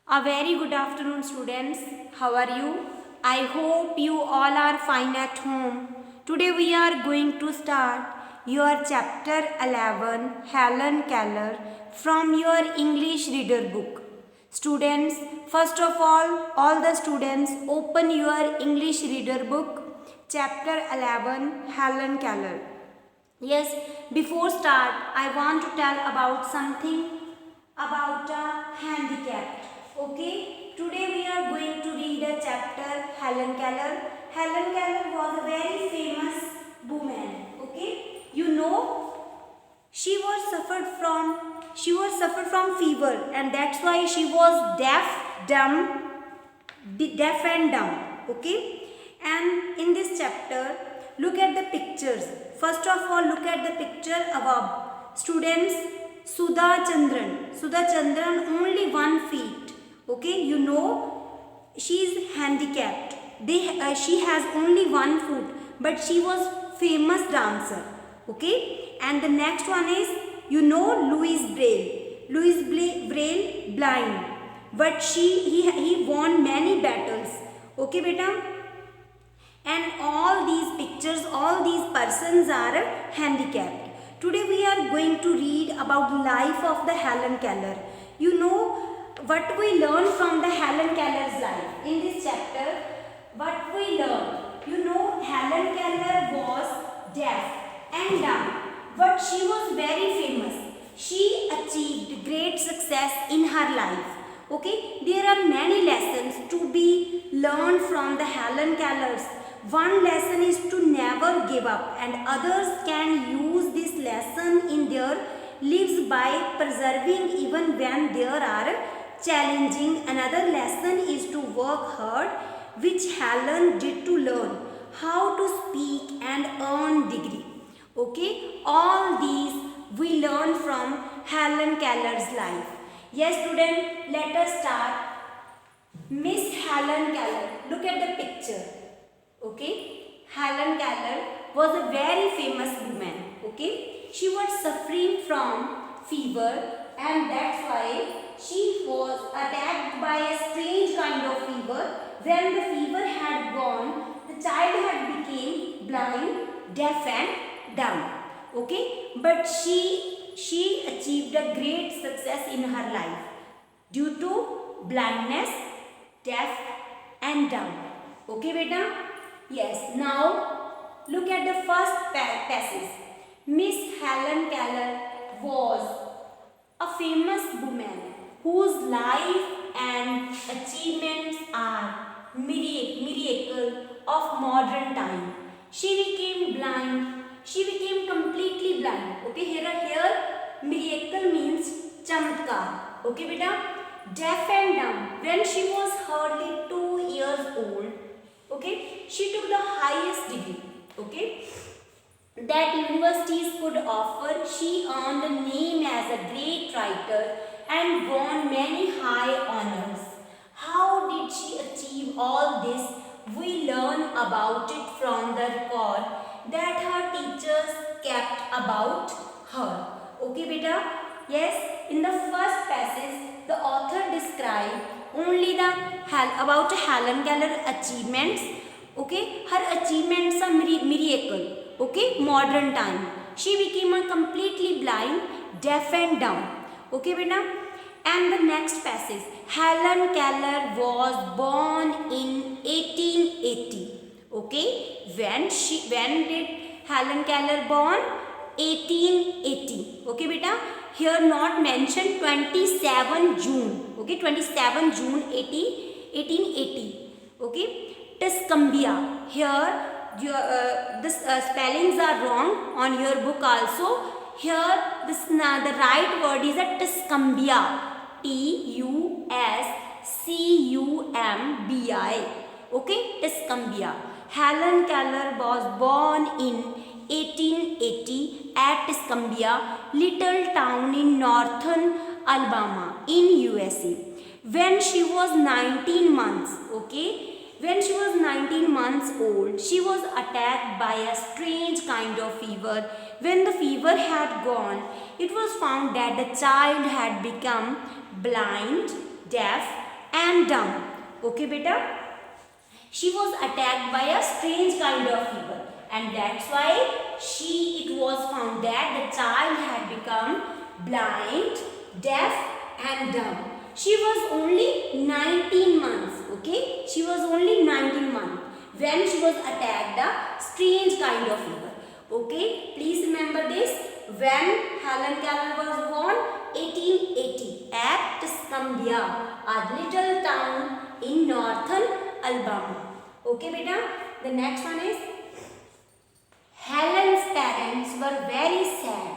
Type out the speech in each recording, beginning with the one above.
A very good afternoon, students. How are you? I hope you all are fine at home. Today we are going to start your chapter 11, Helen Keller, from your English reader book. Students, first of all the students open your English reader book, chapter 11, Helen Keller. Yes, before start, I want to tell about something about a handicap. Okay, today we are going to read a chapter Helen Keller. Helen Keller was a very famous woman. Okay, you know she was suffered from fever, and that's why she was deaf and dumb. Okay, and in this chapter, look at the pictures. First of all, look at the picture above. Students, Sudha Chandran only 1 feet. Okay, you know she is handicapped. She has only 1 foot, but she was famous dancer. Okay, and the next one is, you know, Louis Braille blind, but he won many battles. Okay beta, and all these pictures, all these persons are handicapped. Today we are going to read about life of the Helen Keller. You know what we learn from the Helen Keller's life in this chapter. What we learn, you know, Helen Keller was deaf and dumb, but she was very famous. She achieved great success in her life. Okay, there are many lessons to be learned from the Helen Kellers. One lesson is to never give up, and others can use this lesson in their lives by persevering even when there are challenging. Another lesson is to work hard, which Helen did to learn how to speak and earn degree. Okay, all these we learn from Helen Keller's life. Yes, student, let us start. Miss Helen Keller. Look at the picture. Okay, Helen Keller was a very famous woman. Okay, she was suffering from fever, and that's why she was attacked by a strange kind of fever. When the fever had gone, the child had become blind, deaf and dumb. Okay, but she achieved a great success in her life due to blindness, deaf and dumb. Okay beta, yes. Now look at the first passage. Miss Helen Keller was a famous woman whose life and achievements are miracle of modern time. She became blind. She became completely blind. Okay, here miracle means chamatkar. Okay beta, deaf and dumb when she was hardly 2 years old. Okay, she took the highest degree, okay, that universities could offer. She earned a name as a great writer and won many high honors. How did she achieve all this? We learn about it from the record that her teachers kept about her. Okay beta, yes. In the first passage, the author described only about Helen Keller achievements. Okay, her achievements are miracle. Okay, modern time. She became a completely blind, deaf and dumb. Okay beta, and the next passage, Helen Keller was born in 1880. Okay, when did Helen Keller born? 1880. Okay beta, here not mentioned 27 June. Okay, 27 June 1880. Okay, Tuscumbia. Here this spellings are wrong on your book also. Here the right word is a Tuscumbia. Tuscumbia. Okay, Tuscumbia. Helen Keller was born in 1880 at Tuscumbia, little town in northern Alabama in USA. When she was 19 months, okay, when she was 19 months old, she was attacked by a strange kind of fever. When the fever had gone, it was found that the child had become blind, deaf and dumb. Okay beta, she was attacked by a strange kind of fever, and that's why it was found that the child had become blind, deaf and dumb. She was only 19 months. Okay, she was only 19 months when she was attacked a strange kind of fever. Okay, please remember this. When Helen Keller was born, 1880, at Tuscumbia, a little town in northern Alabama. Okay beta, the next one is, Helen's parents were very sad,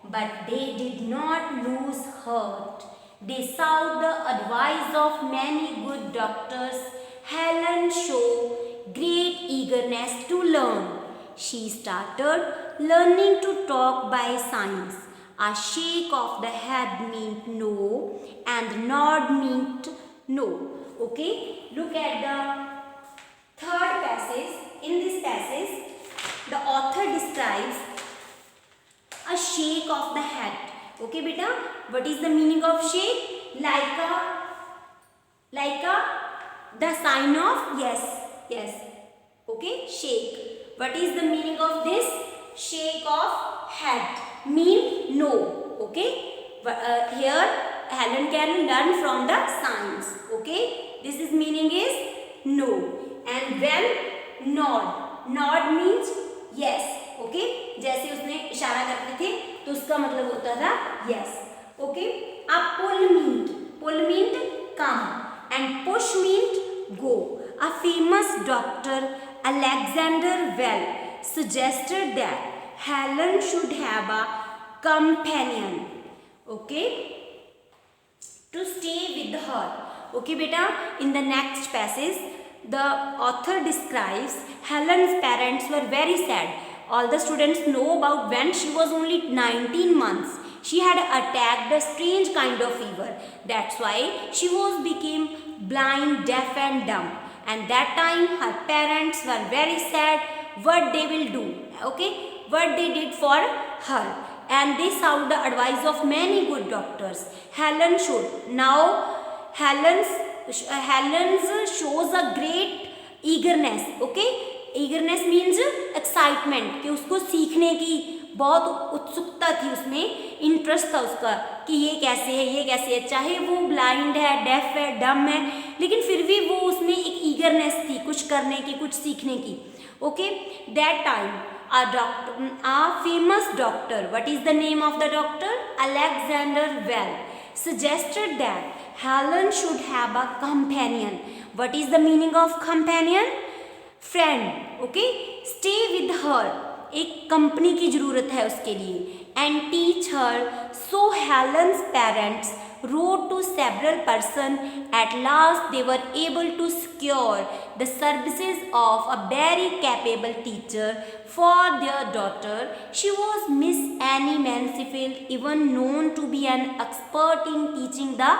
but they did not lose heart. They sought the advice of many good doctors. Helen showed great eagerness to learn. She started learning to talk by signs. A shake of the head meant no and nod meant no. Okay, look at the third passage. In this passage, the author describes a shake of the head. Okay beta, what is the meaning of shake? Like a the sign of yes. Okay, shake. What is the meaning of this? Shake of head mean no. Okay, here Helen Keller learned from the signs. Okay, this is meaning is no. And when nod means yes. Okay, जैसे उसने इशारा करते थे तो उसका मतलब होता था यस. ओके, अब pull meant come and push meant go. A famous doctor Alexander Well suggested that Helen should have a companion, okay, to stay with her. Okay beta, in the next passage the author describes Helen's parents were very sad. All the students know about when she was only 19 months. She had attacked a strange kind of fever. That's why she became blind, deaf and dumb. And that time her parents were very sad what they will do. Okay, what they did for her. And they sought the advice of many good doctors. Helen showed. Now Helen's shows a great eagerness. Okay, eagerness means excitement, कि उसको सीखने की बहुत उत्सुकता थी, उसमें interest था उसका कि ये कैसे है. चाहे वो ब्लाइंड है, डेफ है, डम है, लेकिन फिर भी वो उसमें एक ईगरनेस थी कुछ करने की, कुछ सीखने की. Okay, that time a famous doctor, what is the name of the doctor? Alexander Well, suggested that Helen should have a companion. What is the meaning of companion? Friend. Okay, stay with her, एक company की जरूरत है उसके लिए. And teach her. So Helen's parents wrote to several persons. At last they were able to secure the services of a very capable teacher for their daughter. She was Miss Annie Mansfield, even known to be an expert in teaching the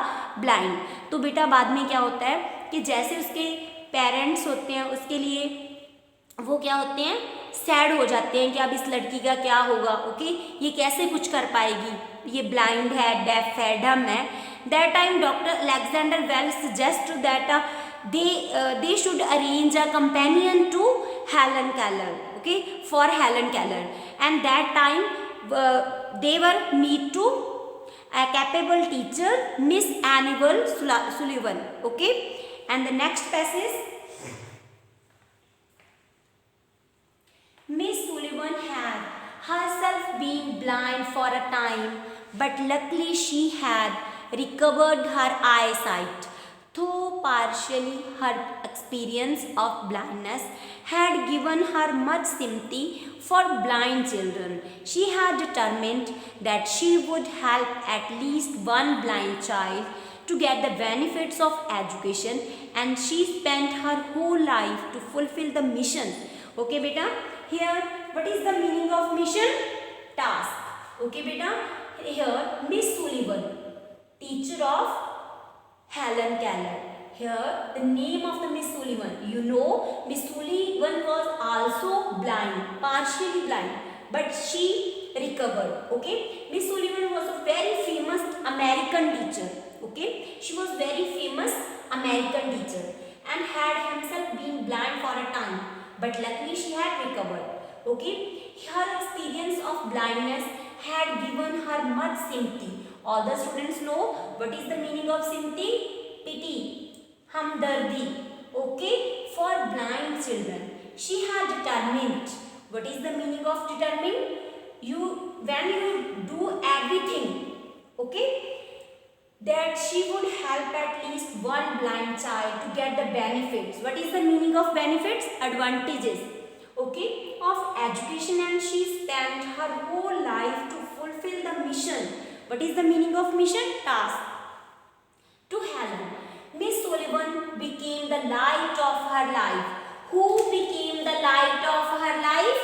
blind. तो बेटा बाद में क्या होता है कि जैसे उसके पेरेंट्स होते हैं उसके लिए वो क्या होते हैं, सैड हो जाते हैं कि अब इस लड़की का क्या होगा. ओके, ये कैसे कुछ कर पाएगी, ये ब्लाइंड है, डेफ है, डम है. That time doctor Alexander well suggest that they should arrange a companion to Helen Keller. Okay, for Helen Keller. And that time they were meet to a capable teacher, Miss Annabel Sullivan. Okay, and the next passage, Miss Sullivan had herself been blind for a time, but luckily she had recovered her eyesight. Though partially, her experience of blindness had given her much sympathy for blind children. She had determined that she would help at least one blind child to get the benefits of education, and she spent her whole life to fulfill the mission. Okay beta, here what is the meaning of mission? Task. Okay beta, here Miss Sullivan, teacher of Helen Keller. Here the name of the Miss Sullivan. You know Miss Sullivan was also blind, partially blind, but she recovered. Okay, Miss Sullivan was a very famous American teacher. Okay, she was very famous American teacher and had himself been blind for a time, but luckily she had recovered. Okay, her experience of blindness had given her much sympathy. All the students know what is the meaning of sympathy? Pity, humdardi. Okay, for blind children. She had determined. What is the meaning of determined? When you do everything, okay, that she would help at least one blind child to get the benefits. What is the meaning of benefits? Advantages, okay, of education, and she spent her whole life to fulfill the mission. What is the meaning of mission? Task. To Helen, Miss Sullivan became the light of her life. Who became the light of her life?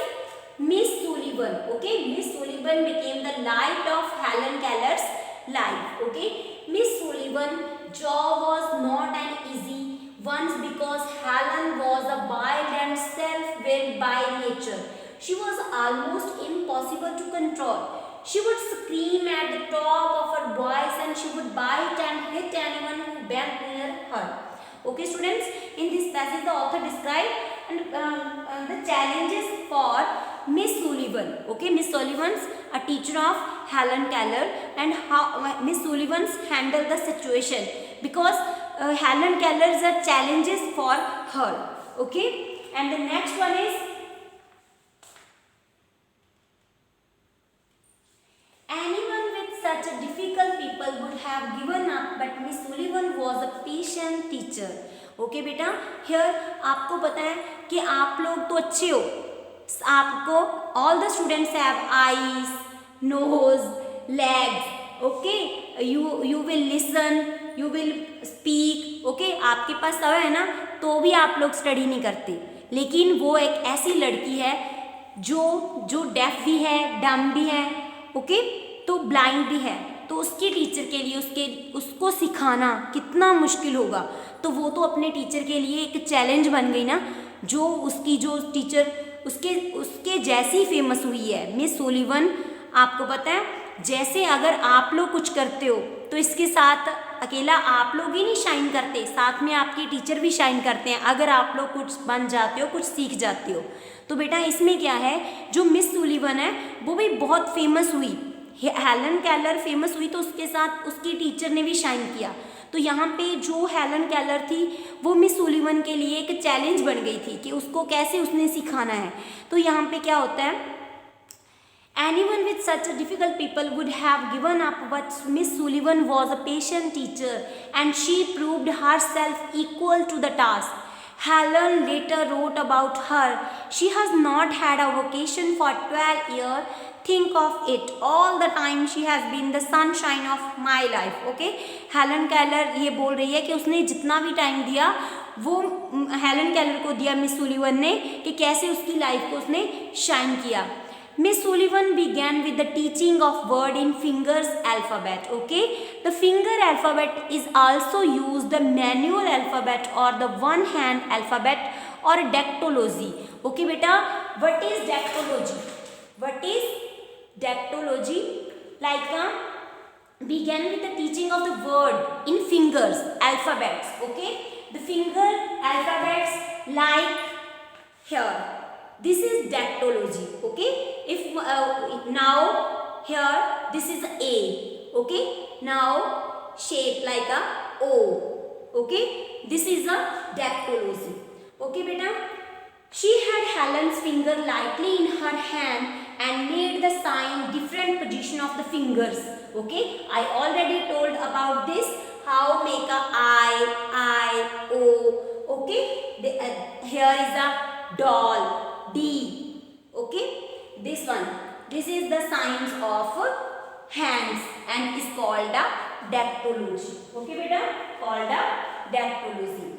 Miss Sullivan. Okay, Miss Sullivan became the light of Helen Keller's life. Okay, Miss Sullivan's job was not an easy one because Helen was a wild and self-willed by nature. She was almost impossible to control. She would scream at the top of her voice and she would bite and hit anyone who bent near her. Okay, students, in this passage the author described the challenges for Miss Sullivan. Okay, Miss Sullivan's a teacher of Helen Keller, and how Miss Sullivan's handled the situation because Helen Keller's are challenges for her. Okay, and the next one is anyone with such a difficult people would have given up, but Miss Sullivan was a patient teacher. Okay बेटा, here आपको पता है कि आप लोग तो अच्छे हो, आपको all the students have eyes, nose, legs. Okay, you will listen, you will speak. Okay, आपके पास सब है ना, तो भी आप लोग स्टडी नहीं करते. लेकिन वो एक ऐसी लड़की है जो डेफ भी है, डम भी है, ओके, तो ब्लाइंड भी है, तो उसके टीचर के लिए उसको सिखाना कितना मुश्किल होगा. तो वो तो अपने टीचर के लिए एक चैलेंज बन गई ना, जो उसकी जो टीचर उसके जैसी फेमस हुई है. मिस सुलिवन, आपको पता है, जैसे अगर आप लोग कुछ करते हो तो इसके साथ अकेला आप लोग ही नहीं शाइन करते, साथ में आपके टीचर भी शाइन करते हैं. अगर आप लोग कुछ बन जाते हो, कुछ सीख जाते हो, तो बेटा इसमें क्या है, जो मिस सुलिवन है वो भी बहुत फेमस हुई. हेलन केलर फेमस हुई तो उसके साथ उसकी टीचर ने भी शाइन किया. तो यहाँ पे जो हेलन केलर थी वो मिस सुलिवन के लिए एक चैलेंज बन गई थी कि उसको कैसे उसने सिखाना है. तो यहाँ पे क्या होता है, anyone with such a difficult people would have given up, but Miss Sullivan was a patient teacher and she proved herself equal to the task. Helen later wrote about her, she has not had a vacation for 12 years. Think of it, all the time she has been the sunshine of my life. Okay, Helen Keller ये बोल रही है कि उसने जितना भी time दिया वो हेलन केलर को दिया मिस सुलिवन ने, कि कैसे उसकी लाइफ को उसने शाइन किया. Miss Sullivan began with the teaching of word in fingers alphabet. Okay, the finger alphabet is also used the manual alphabet or the one hand alphabet or dactylology. Okay beta, what is dactylology? What is dactylology? Like began with the teaching of the word in fingers alphabets. Okay, the finger alphabets like here. This is dactylology. Okay, if now here this is A. Okay, now shape like a O. Okay, this is a dactylology. Okay beta, she had Helen's finger lightly in her hand and made the sign different position of the fingers. Okay, I already told about this, how make a I, O. Okay, here is a doll, D. Okay, this one, this is the signs of hands and is called a dactylology. Okay beta, called a dactylology.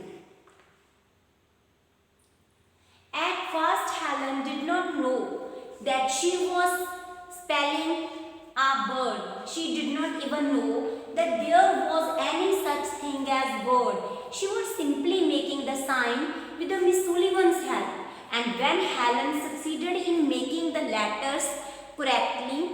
At first Helen did not know that she was spelling a bird. She did not even know that there was any such thing as word. She was simply making the sign with the Miss Sullivan's help. And when Helen succeeded in making the letters correctly,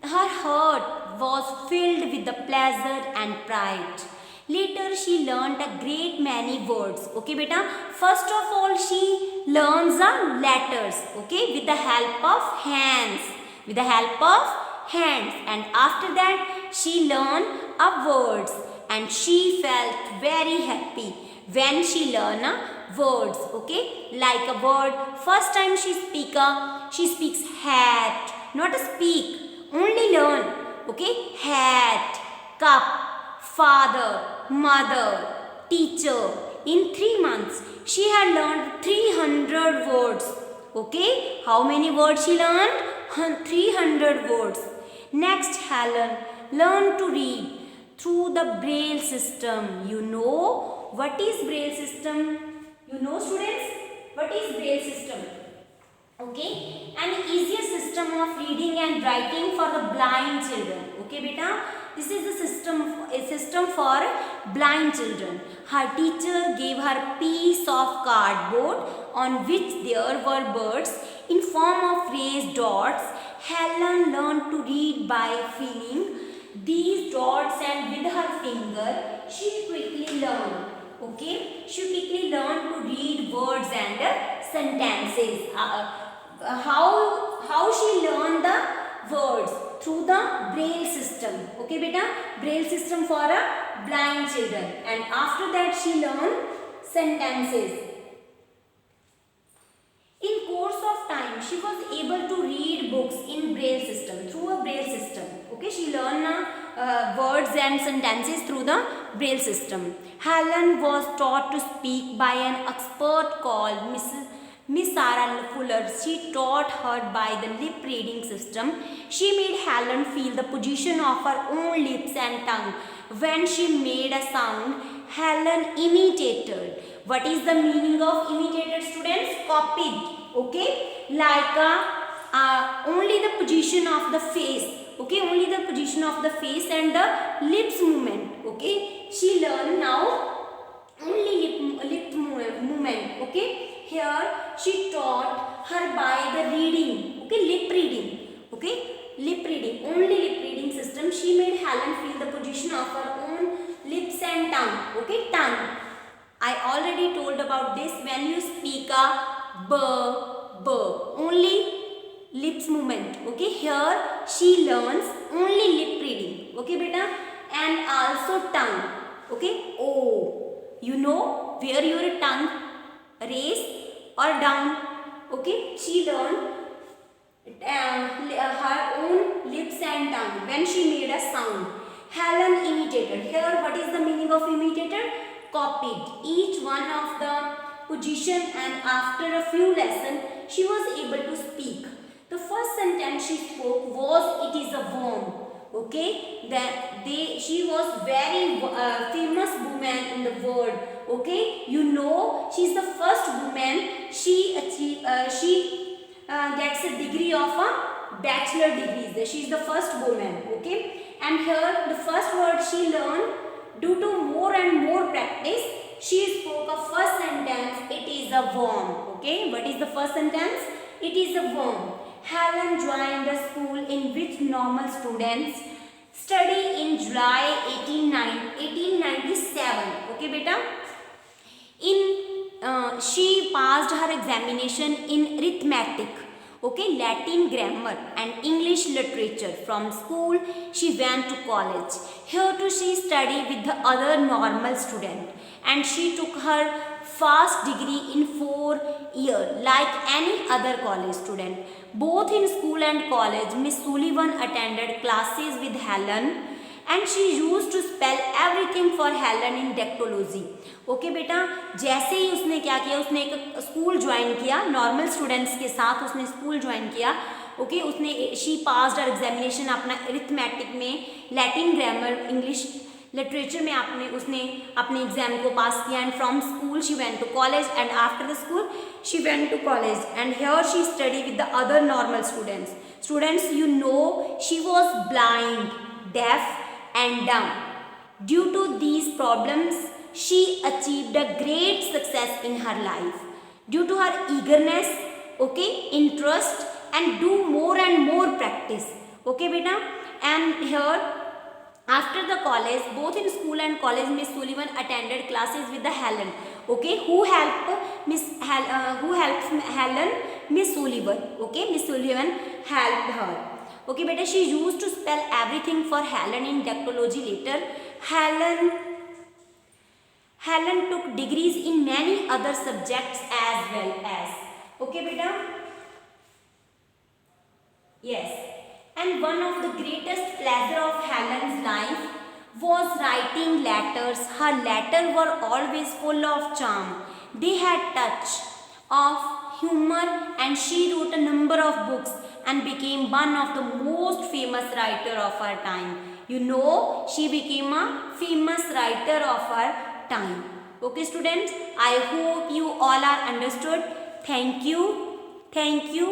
her heart was filled with the pleasure and pride. Later she learned a great many words. Okay beta, first of all she learns the letters, okay, with the help of hands, with the help of hands, and after that she learned a words, and she felt very happy when she learned words, okay, like a word. First time she speaks hat, not a speak, only learn, okay, hat, cup, father, mother, teacher. In 3 months, she had learned 300 words. Okay, how many words she learned? 300 words. Next, Helen learned to read through the Braille system. You know what is Braille system? You know, students, what is Braille system? Okay, an easier system of reading and writing for the blind children. Okay, beta. This is a system for blind children. Her teacher gave her piece of cardboard on which there were birds in form of raised dots. Helen learned to read by feeling these dots, and with her finger she quickly learned. Okay, she quickly learned to read words and sentences. How she learned the words? Through the Braille system. Okay beta, Braille system for blind children, and after that she learned sentences. In course of time she was able to read books in Braille system, through a Braille system. Okay, she learned words and sentences through the Braille system. Helen was taught to speak by an expert called Miss Sarah Fuller. She taught her by the lip reading system. She made Helen feel the position of her own lips and tongue. When she made a sound, Helen imitated. What is the meaning of imitated, students? Copied. Okay, like only the position of the face. Okay, only the position of the face and the lips movement. Okay, she learned now only lip movement. Okay, here she taught her by the reading. Okay, lip reading. Okay, lip reading, only lip reading system. She made Helen feel the position of her own lips and tongue. Okay, tongue. I already told about this. When you speak a b, only lips movement. Okay, here she learns only lip reading. Okay beta, and also tongue. Okay, o, you know where your tongue raise or down. Okay, she learned her own lips and tongue when she made a sound. Helen imitated. Here what is the meaning of imitated? Copied each one of the position, and after a few lessons she was able to speak. The first sentence she spoke was, "It is a worm." Okay, she was very famous woman in the world. Okay, you know, she is the first woman. She gets a degree of a bachelor degree. She is the first woman. Okay, and here the first word she learned. Due to more and more practice, she spoke a first sentence. It is a worm. Okay, what is the first sentence? It is a worm. Helen joined a school in which normal students study in July 1897. Okay, beta. She passed her examination in arithmetic, okay, Latin grammar and English literature. From school she went to college. Here too she studied with the other normal students, and she took her first degree in 4 years like any other college student. Both in school and college, Miss Sullivan attended classes with Helen, and she used to spell everything for Helen in dactylology. Okay बेटा, जैसे ही उसने क्या किया, उसने एक school join किया, normal students के साथ उसने स्कूल ज्वाइन किया. ओके, उसने शी पास्ड हर एग्जामिनेशन अपना अरिथमेटिक में, लैटिन ग्रामर, इंग्लिश लिटरेचर में उसने अपने एग्जाम को पास किया. And from school she went to college, and after the school she went to college, and here she study with the other normal students. You know, she was blind, deaf and dumb. Due to these problems, she achieved a great success in her life. Due to her eagerness, okay, interest, and do more and more practice. Okay beta, and here After the college, both in school and college, Miss Sullivan attended classes with the Helen. Okay, who helped Helen? Miss Sullivan. Okay, Miss Sullivan helped her. Okay, beta, she used to spell everything for Helen in dactylology later. Helen took degrees in many other subjects as well as. Okay, beta. Yes. And one of the greatest pleasure of Helen's life was writing letters. Her letters were always full of charm. They had touch of humor, and she wrote a number of books and became one of the most famous writer of her time. You know, she became a famous writer of her time. Okay, students, I hope you all are understood. Thank you. Thank you.